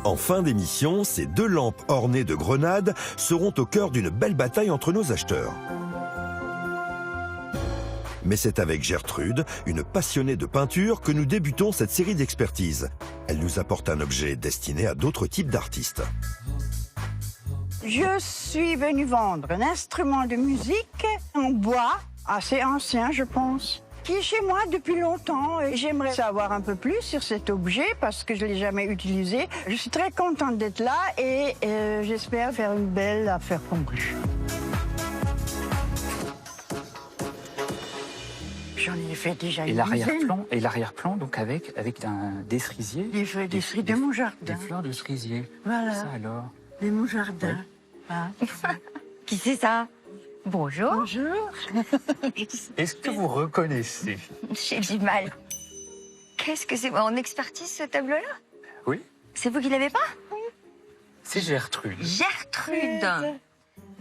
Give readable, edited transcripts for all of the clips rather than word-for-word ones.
En fin d'émission, ces deux lampes ornées de grenades seront au cœur d'une belle bataille entre nos acheteurs. Mais c'est avec Gertrude, une passionnée de peinture, que nous débutons cette série d'expertises. Elle nous apporte un objet destiné à d'autres types d'artistes. Je suis venue vendre un instrument de musique en bois, assez ancien je pense, qui est chez moi depuis longtemps. Et j'aimerais savoir un peu plus sur cet objet parce que je ne l'ai jamais utilisé. Je suis très contente d'être là et j'espère faire une belle affaire congrue. J'en ai fait déjà une dizaine. Et l'arrière-plan, donc avec des cerisiers. Des feuilles de cerisier de mon jardin. Des fleurs de cerisier. Voilà. Ça alors. De mon jardin. Oui. Ah. Qui c'est ça? Bonjour. Bonjour. Est-ce que vous reconnaissez? J'ai du mal. Qu'est-ce que c'est? On expertise ce tableau-là? Oui. C'est vous qui l'avez pas? C'est Gertrude. Gertrude.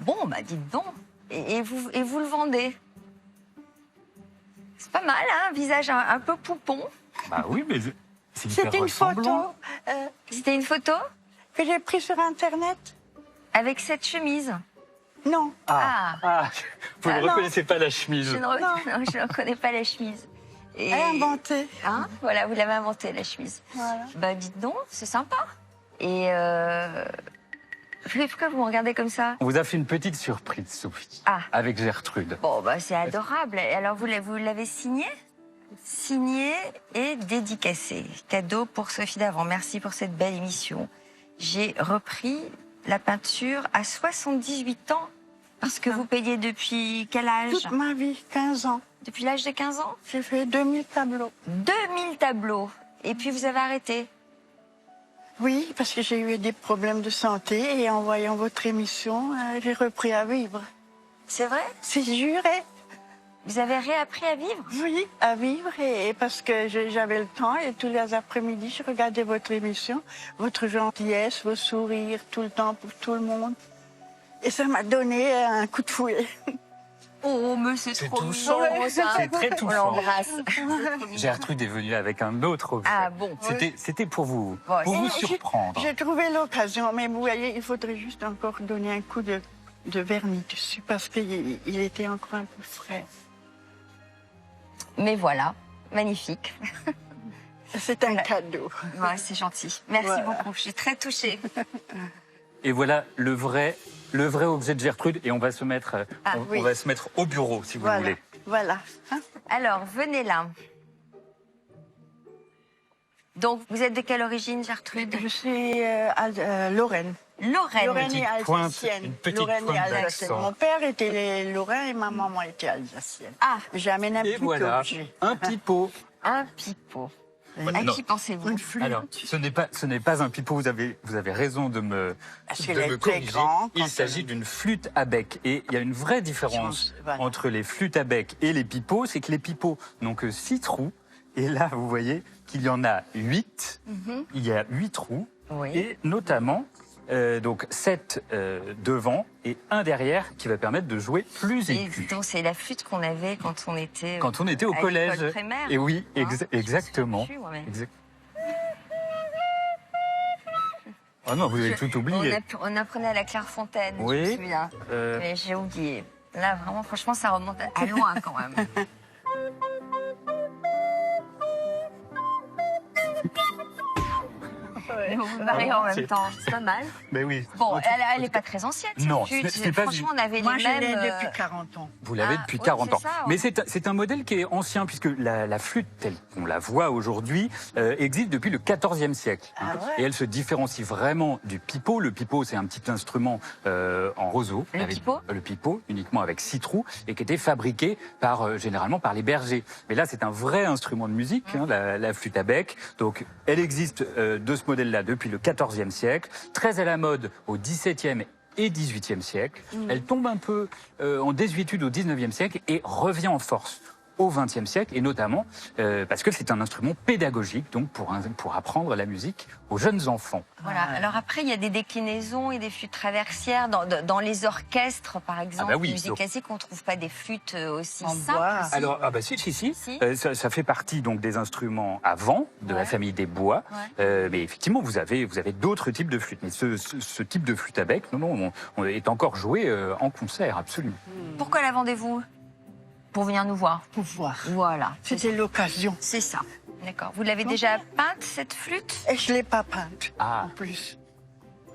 Bon, bah dites donc. Et vous le vendez? C'est pas mal, hein? Un visage un peu poupon. Bah oui, mais c'est C'était hyper une ressemblant. photo C'était une photo que j'ai prise sur Internet. avec cette chemise. Non. Vous ne non. reconnaissez pas la chemise. Je ne reconnais pas la chemise. Et... Elle a inventé. Hein? Voilà, vous l'avez inventée, la chemise. Voilà. Bah dites donc, c'est sympa. Et pourquoi vous me regardez comme ça? On vous a fait une petite surprise, Sophie, Ah. avec Gertrude. Bon, bah c'est adorable. Et alors, vous l'avez signé? Signé et dédicacé. Cadeau pour Sophie Davant. Merci pour cette belle émission. J'ai repris la peinture à 78 ans. Parce que vous payez depuis quel âge? Toute ma vie, 15 ans. Depuis l'âge de 15 ans? J'ai fait 2000 tableaux. 2000 tableaux. Et puis vous avez arrêté? Oui, parce que j'ai eu des problèmes de santé et en voyant votre émission, j'ai repris à vivre. C'est vrai? C'est juré. Vous avez réappris à vivre? Oui, à vivre et parce que j'avais le temps et tous les après-midi, je regardais votre émission, votre gentillesse, vos sourires tout le temps pour tout le monde. Et ça m'a donné un coup de fouet. Oh, mais c'est trop touchant, mignon, ça. c'est très On touchant. l'embrasse. Gertrude est venue avec un autre objet. Ah bon? C'était pour vous, Bon, pour vous Et surprendre. J'ai trouvé l'occasion, mais vous voyez, il faudrait juste encore donner un coup de vernis dessus parce qu'il était encore un peu frais. Mais voilà, magnifique. C'est un cadeau. Ouais, c'est gentil. Merci Voilà. beaucoup. Je suis très touchée. Et voilà le vrai objet de Gertrude. Et on va se mettre, oui. on va se mettre au bureau, si vous Voilà. voulez. Voilà. Hein? Alors, venez là. Donc, vous êtes de quelle origine, Gertrude? Je suis Lorraine. Lorraine. Lorraine et Petite pointe, alsacienne. une petite Lorraine pointe et alsacienne. d'accent. Mon père était lorrain et ma maman était alsacienne. Ah, J'amène un Et petit voilà, objet. un pipeau. un pipeau. À non. qui pensez-vous? Une flûte. Alors, ce n'est pas un pipeau, vous avez raison de me Parce qu'elle est très corriger. grande, Il quand s'agit elle- d'une flûte à bec. Et il y a une vraie différence Voilà. entre les flûtes à bec et les pipeaux, c'est que les pipeaux n'ont que 6 trous. Et là, vous voyez qu'il y en a 8. Il y a 8 trous. Oui. Et notamment, donc 7 devant et un derrière qui va permettre de jouer plus Et aigu. donc, c'est la flûte qu'on avait quand on était Quand on était au à collège. l'école primaire. Et oui, Hein, exactement. je sais plus, moi, mais- Exact- Oh non, vous avez tout oublié. On apprenait à la Clairefontaine, Oui. je me souviens. Mais j'ai oublié. Là, vraiment, franchement, ça remonte à loin quand même. Vous vous marrez en même temps, c'est pas mal. Mais oui. Bon, En tout- elle n'est pas très ancienne, cette Non, flûte. ce n'est pas Franchement, on avait Moi, les je l'ai mêmes... depuis 40 ans. Vous l'avez Ah, depuis oui, 40 c'est ans. ça, ouais. Mais c'est un modèle qui est ancien, puisque la flûte, telle qu'on la voit aujourd'hui, existe depuis le XIVe siècle. Ah ouais. Et elle se différencie vraiment du pipeau. Le pipeau, c'est un petit instrument en roseau. Le pipeau Le pipeau, uniquement avec 6 trous, et qui était fabriqué généralement par les bergers. Mais là, c'est un vrai instrument de musique, hein, la flûte à bec. Donc, elle existe de ce modèle-là depuis le XIVe siècle, très à la mode au XVIIe et XVIIIe siècle. Elle tombe un peu en désuétude au XIXe siècle et revient en force au XXe siècle, et notamment parce que c'est un instrument pédagogique, donc pour apprendre la musique aux jeunes enfants. Voilà. Alors après, il y a des déclinaisons et des flûtes traversières dans les orchestres, par exemple. Ah bah oui, musique donc... classique, on ne trouve pas des flûtes aussi En simples. bois. Alors, ah bah si. Ça fait partie donc des instruments à vent de la famille des bois. Ouais. Mais effectivement, vous avez d'autres types de flûtes. Mais ce type de flûte à bec, on est encore joué en concert, absolument. Pourquoi la vendez-vous? Pour venir nous voir. Pour voir. Voilà. C'était l'occasion. C'est ça. D'accord. Vous l'avez déjà peinte, cette flûte? Et je ne l'ai pas peinte, Ah. en plus.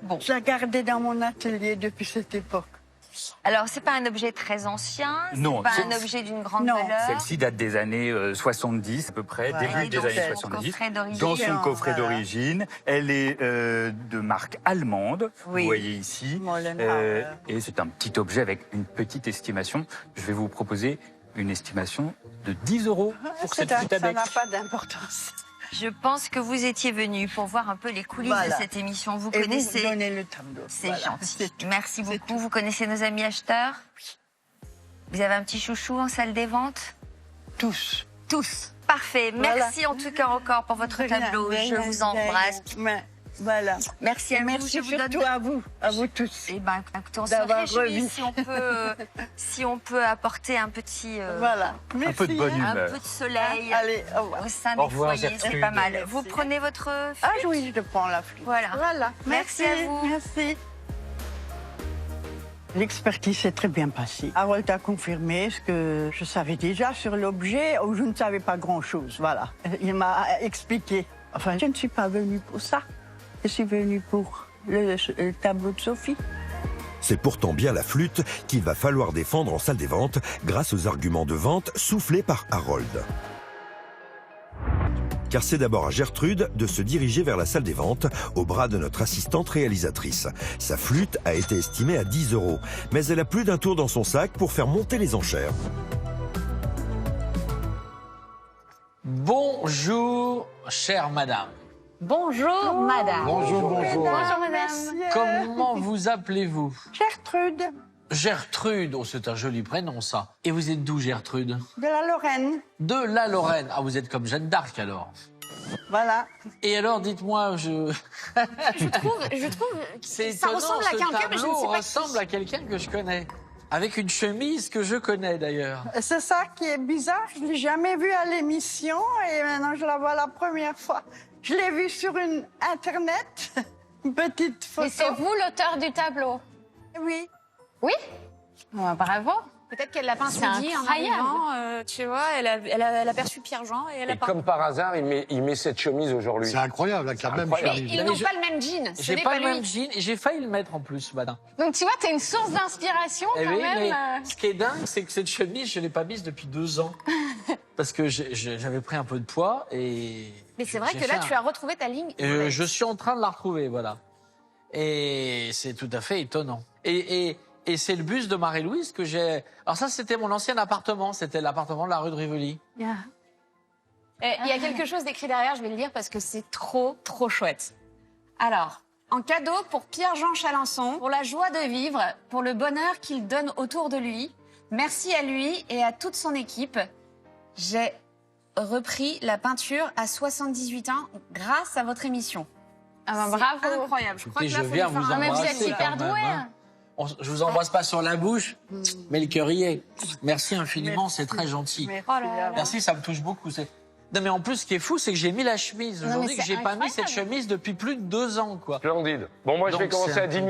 Bon. Je la gardais dans mon atelier depuis cette époque. Alors, c'est pas un objet très ancien? Non, C'est pas c'est- un objet d'une grande Non. valeur? Celle-ci date des années 70 à peu près, Ouais. début Et des donc, années son 70. coffret d'origine. Dans son coffret Voilà. d'origine, elle est de marque allemande. Oui. Vous voyez ici. Mollenhauer. Et c'est un petit objet avec une petite estimation. Je vais vous proposer une estimation de 10 € pour cette flûte à Ça bec. n'a pas d'importance. Je pense que vous étiez venu pour voir un peu les coulisses Voilà. de cette émission. Vous Et connaissez. vous donnez le tableau. C'est Voilà. gentil. C'est tout. Merci C'est beaucoup. tout. Vous connaissez nos amis acheteurs? Vous avez un petit chouchou en salle des ventes? Tous. Tous. Parfait. Voilà. Merci en tout cas encore pour votre tableau. Je vous embrasse. Mais, voilà. Merci à vous. Merci Je vous surtout donne. à vous tous. Eh ben, écoutez, on se D'avoir réjouit revu. si on peut apporter un petit, Voilà. Merci. peu de bonne hein. un humeur. peu de soleil Allez, au revoir. au sein Au des revoir, foyers. C'est Gertrude. pas mal. Merci. Vous prenez votre flûte? Ah oui, je prends la flûte. Voilà. Voilà. Merci à vous. Merci. L'expertise s'est très bien passée. Harold a confirmé ce que je savais déjà sur l'objet, ou je ne savais pas grand-chose. Voilà. Il m'a expliqué. Enfin, je ne suis pas venue pour ça. Je suis venue pour le tableau de Sophie. C'est pourtant bien la flûte qu'il va falloir défendre en salle des ventes grâce aux arguments de vente soufflés par Harold. Car c'est d'abord à Gertrude de se diriger vers la salle des ventes, au bras de notre assistante réalisatrice. Sa flûte a été estimée à 10 €, mais elle a plus d'un tour dans son sac pour faire monter les enchères. Bonjour, chère madame. Bonjour, madame. Bonjour, bonjour. Bonjour, madame. Comment vous appelez-vous? Gertrude, Gertrude. Oh, c'est un joli prénom, ça. Et vous êtes d'où, Gertrude? de la Lorraine. De la Lorraine. Ah, vous êtes comme Jeanne d'Arc, alors. Voilà. Et alors, dites-moi, Je trouve c'est que ça étonnant, ressemble à ce quelqu'un, mais je ne tableau sais pas ressemble à quelqu'un que je connais. Avec une chemise que je connais, d'ailleurs. C'est ça qui est bizarre. Je ne l'ai jamais vue à l'émission et maintenant je la vois la première fois. Je l'ai vue sur une Internet, une petite photo. Et c'est vous l'auteur du tableau? Oui. Oui. Bravo. Peut-être qu'elle l'a peint C'est ce midi en incroyable. arrivant, tu vois, elle a perçu Pierre-Jean et elle a Et peint. comme par hasard, il met cette chemise aujourd'hui. C'est incroyable, avec la même incroyable. chemise. Ils n'ont pas le même jean, ce J'ai n'est pas pas le lui. même jean. Et j'ai failli le mettre en plus, ce matin. Donc tu vois, t'es une source d'inspiration Eh quand oui, mais même. ce qui est dingue, c'est que cette chemise, je ne l'ai pas mise depuis 2 ans. Parce que j'avais pris un peu de poids et... Mais c'est vrai j'ai que là, fait tu as retrouvé ta ligne. je suis en train de la retrouver, voilà. Et c'est tout à fait étonnant. Et c'est le buste de Marie-Louise que j'ai... Alors ça, c'était mon ancien appartement. C'était l'appartement de la rue de Rivoli. Il y a quelque chose d'écrit derrière, je vais le lire parce que c'est trop, trop chouette. Alors, en cadeau pour Pierre-Jean Chalençon, pour la joie de vivre, pour le bonheur qu'il donne autour de lui, merci à lui et à toute son équipe. J'ai repris la peinture à 78 ans grâce à votre émission. Ah ben, C'est bravo. incroyable. Je crois Écoutez, que là, je faut viens lui faire vous un- Mais vous êtes embrasser hyper quand même, doué. hein. Je vous embrasse pas sur la bouche, mais le cœur y est. Merci infiniment, Merci. c'est très gentil. Merci. Oh là là. Merci, ça me touche beaucoup. Non, mais en plus, ce qui est fou, c'est que j'ai mis la chemise Non, aujourd'hui, mais que j'ai c'est pas mis incroyable. cette chemise depuis plus de 2 ans, quoi. Splendide. Bon, moi, je vais Donc, commencer c'est à un 10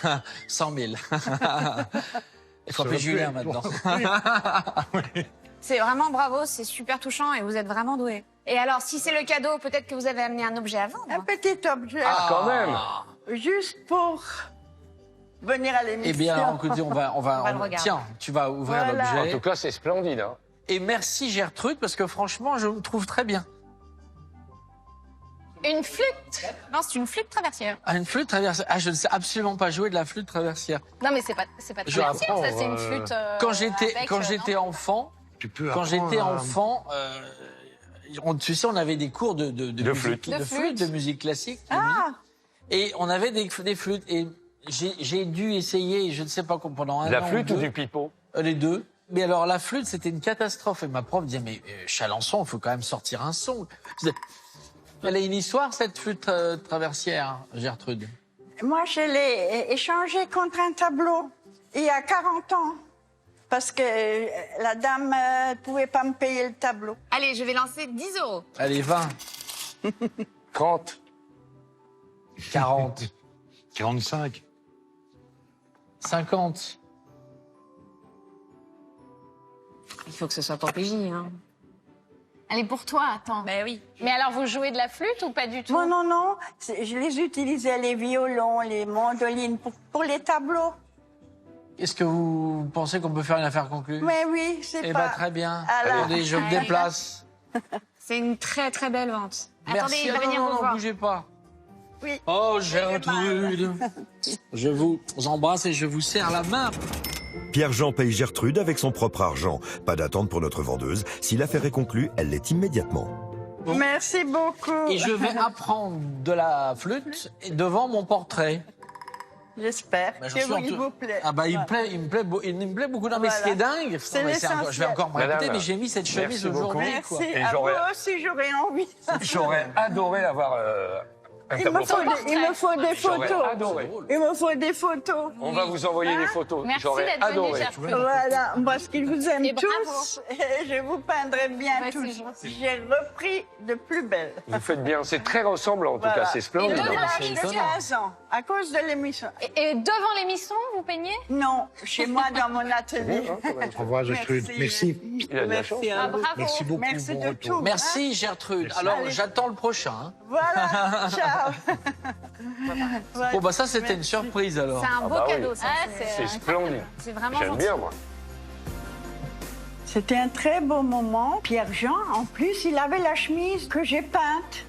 000. 100 000. Il faut Ça appeler va Julien plus être- maintenant. C'est vraiment bravo, c'est super touchant et vous êtes vraiment doué. Et alors, si c'est le cadeau, peut-être que vous avez amené un objet à vendre. Un petit objet, Quand même. juste pour venir à l'émission. Eh bien, écoutez, on va le regarder. tiens, tu vas ouvrir Voilà. En l'objet. tout cas, c'est splendide. Hein. Et merci Gertrude, parce que franchement, je me trouve très bien. Une flûte. Non, c'est une flûte traversière. Ah, une flûte traversière. Ah, je ne sais absolument pas jouer de la flûte traversière. Non, mais c'est pas Je traversière, ça, apprends, c'est une flûte. Quand j'étais enfant, Tu peux quand apprendre j'étais à- enfant, tu sais, on avait des cours de flûte. musique, De flûte. de musique classique. Ah, Et on avait des flûtes. Et j'ai dû essayer, je ne sais pas, pendant un De la an flûte ou ou deux, du pipeau? les deux. Mais alors, la flûte, c'était une catastrophe. Et ma prof disait, mais Chalençon, il faut quand même sortir un son. Elle a une histoire, cette flûte traversière, Gertrude. Moi, je l'ai échangé contre un tableau il y a 40 ans. Parce que la dame ne pouvait pas me payer le tableau. Allez, je vais lancer 10 €. Allez, 20, 30. 40, 45. 50. Il faut que ce soit pour PJ, hein. Elle est pour toi, attends. Ben oui. Mais alors, vous jouez de la flûte ou pas du tout? Non, non, non. Je les utilisais, les violons, les mandolines, pour les tableaux. Est-ce que vous pensez qu'on peut faire une affaire conclue? Mais oui, c'est Eh pas... ben, très bien. Alors. Attendez, je me déplace. C'est une très très belle vente. Merci. Attendez, il va Ah, venir non, vous non, voir. bougez pas. Oui. Oh, Gertrude. Je vous embrasse et je vous serre la main. Pierre-Jean paye Gertrude avec son propre argent. Pas d'attente pour notre vendeuse. Si l'affaire est conclue, elle l'est immédiatement. Merci beaucoup. Et je vais apprendre de la flûte devant mon portrait. J'espère Bah, j'en que suis en il tout- vous plaît. Ah bah il me Voilà. plaît beaucoup. Non mais ce qui est dingue, C'est non, mais l'essentiel. je vais encore me répéter, Madame, mais j'ai mis cette chemise merci beaucoup. aujourd'hui. Merci. quoi. Et À j'aurais- moi aussi, j'aurais envie. J'aurais adoré avoir un Il tableau. me faut des J'aurais photos. adoré. Il me faut des photos. On va vous envoyer Hein? des photos. Merci J'aurais d'être venue, adoré. Gertrude. Voilà, parce qu'ils vous aiment Et bravo. tous. Et je vous peindrai bien Ouais, tous. c'est gentil. J'ai repris de plus belle. Vous faites bien. C'est très ressemblant, en tout Voilà. cas. C'est splendide. Et J'ai devant l'âge de étonnant. 15 ans, à cause de l'émission. Et devant l'émission, vous peignez? Non, chez moi, dans mon atelier. Bien, hein, quand même. Au revoir, Gertrude. Merci. Il a de la chance. Merci à vous. Bravo. Merci beaucoup. Merci bon de retour. tout. Merci Gertrude. Alors Allez. j'attends le prochain. hein. Voilà, ciao. Voilà. Bon bah ça c'était une Merci. surprise alors. C'est un beau bah oui. cadeau, ça. Ah, C'est splendide. C'est vraiment J'aime gentil. bien, moi. C'était un très beau moment. Pierre-Jean, en plus, il avait la chemise que j'ai peinte.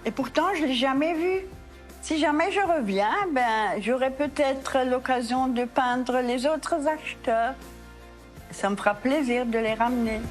Et pourtant, je ne l'ai jamais vue. Si jamais je reviens, ben, j'aurai peut-être l'occasion de peindre les autres acheteurs. Ça me fera plaisir de les ramener.